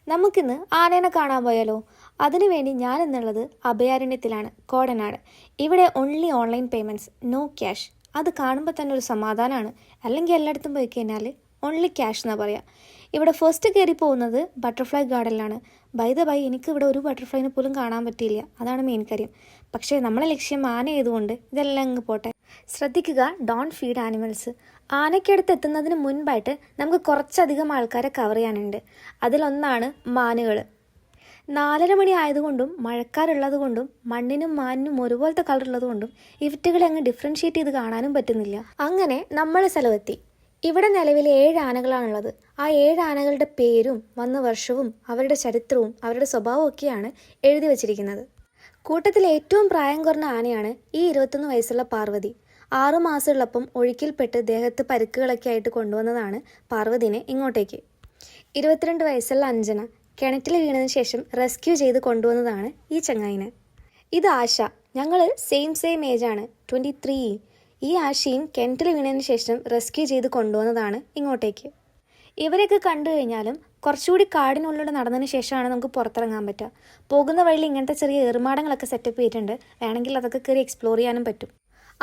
നമുക്കിന്ന് ആനേനെ കാണാൻ പോയാലോ? അതിനുവേണ്ടി ഞാൻ എന്നുള്ളത് അഭയാരണ്യത്തിലാണ്, കോടനാട്. ഇവിടെ only online payments, no cash. അത് കാണുമ്പോൾ തന്നെ ഒരു സമാധാനമാണ്. അല്ലെങ്കിൽ എല്ലായിടത്തും പോയി കഴിഞ്ഞാൽ ഓൺലി ക്യാഷ് എന്നാണ് പറയുക. ഇവിടെ ഫസ്റ്റ് കയറി പോകുന്നത് ബട്ടർഫ്ലൈ ഗാർഡനിലാണ്. ബൈ ദ ബൈ, എനിക്കിവിടെ ഒരു ബട്ടർഫ്ലൈനെ പോലും കാണാൻ പറ്റിയില്ല. അതാണ് മെയിൻ കാര്യം. പക്ഷേ നമ്മളെ ലക്ഷ്യം ആന ആയതുകൊണ്ട് ഇതെല്ലാം അങ്ങ് പോട്ടെ. ശ്രദ്ധിക്കുക, ഡോണ്ട് ഫീഡ് ആനിമൽസ്. ആനയ്ക്കടുത്ത് എത്തുന്നതിന് മുൻപായിട്ട് നമുക്ക് കുറച്ചധികം ആൾക്കാരെ കവർ ചെയ്യാനുണ്ട്. അതിലൊന്നാണ് മാനുകൾ. 4:30 മണി ആയതുകൊണ്ടും മഴക്കാറുള്ളത് കൊണ്ടും മണ്ണിനും മാനിനും ഒരുപോലത്തെ കളറുള്ളത് കൊണ്ടും ഇവറ്റുകളെ അങ്ങ് ഡിഫറൻഷ്യേറ്റ് ചെയ്ത് കാണാനും പറ്റുന്നില്ല. അങ്ങനെ നമ്മൾ സ്ഥലമെത്തി. ഇവിടെ നിലവിൽ 7 ആനകളാണുള്ളത്. ആ 7 ആനകളുടെ പേരും വന്ന വർഷവും അവരുടെ ചരിത്രവും അവരുടെ സ്വഭാവവും ഒക്കെയാണ് എഴുതി വച്ചിരിക്കുന്നത്. കൂട്ടത്തിൽ ഏറ്റവും പ്രായം കുറഞ്ഞ ആനയാണ് ഈ 21 വയസ്സുള്ള പാർവതി. 6 മാസമുള്ളപ്പം ഒഴുക്കിൽപ്പെട്ട് ദേഹത്ത് പരുക്കുകളൊക്കെ ആയിട്ട് കൊണ്ടുവന്നതാണ് പാർവതിനെ ഇങ്ങോട്ടേക്ക്. 22 വയസ്സുള്ള അഞ്ജന കിണറ്റിൽ വീണതിന് ശേഷം റെസ്ക്യൂ ചെയ്ത് കൊണ്ടുവന്നതാണ് ഈ ചങ്ങായിനെ. ഇത് ആശ. ഞങ്ങൾ സെയിം ഏജാണ്, 23. ഈ ആശയും കിണറ്റിൽ വീണതിന് ശേഷം റെസ്ക്യൂ ചെയ്ത് കൊണ്ടുവന്നതാണ് ഇങ്ങോട്ടേക്ക്. ഇവരെയൊക്കെ കണ്ടു കഴിഞ്ഞാലും കുറച്ചുകൂടി കാടിനുള്ളിലൂടെ നടന്നതിന് ശേഷമാണ് നമുക്ക് പുറത്തിറങ്ങാൻ പറ്റുക. പോകുന്ന വഴിയിൽ ഇങ്ങനത്തെ ചെറിയ ഏറുമാടങ്ങളൊക്കെ സെറ്റപ്പ് ചെയ്തിട്ടുണ്ട്. വേണമെങ്കിൽ അതൊക്കെ കയറി എക്സ്പ്ലോർ ചെയ്യാനും പറ്റും.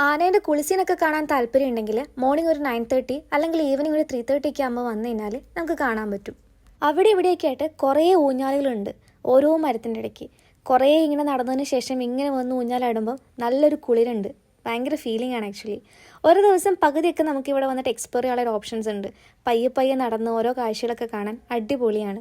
ആനേൻ്റെ കുളിസീനൊക്കെ കാണാൻ താല്പര്യം ഉണ്ടെങ്കിൽ മോർണിംഗ് ഒരു 9:30 അല്ലെങ്കിൽ ഈവനിങ് ഒരു 3:30 ഒക്കെ ആകുമ്പോൾ വന്നു കഴിഞ്ഞാൽ നമുക്ക് കാണാൻ പറ്റും. അവിടെ ഇവിടെയൊക്കെ ആയിട്ട് കുറേ ഊഞ്ഞാലുകളുണ്ട്. ഓരോ മരത്തിൻ്റെ ഇടയ്ക്ക് കുറേ ഇങ്ങനെ നടന്നതിന് ശേഷം ഇങ്ങനെ വന്ന് ഊഞ്ഞാലാടുമ്പോൾ നല്ലൊരു കുളിരുണ്ട്. ഭയങ്കര ഫീലിംഗ് ആണ് ആക്ച്വലി. ഒരു ദിവസം പകുതിയൊക്കെ നമുക്കിവിടെ വന്നിട്ട് എക്സ്പ്ലോർ ചെയ്യാനുള്ള ഓപ്ഷൻസ് ഉണ്ട്. പയ്യെ നടന്ന് ഓരോ കാഴ്ചകളൊക്കെ കാണാൻ അടിപൊളിയാണ്.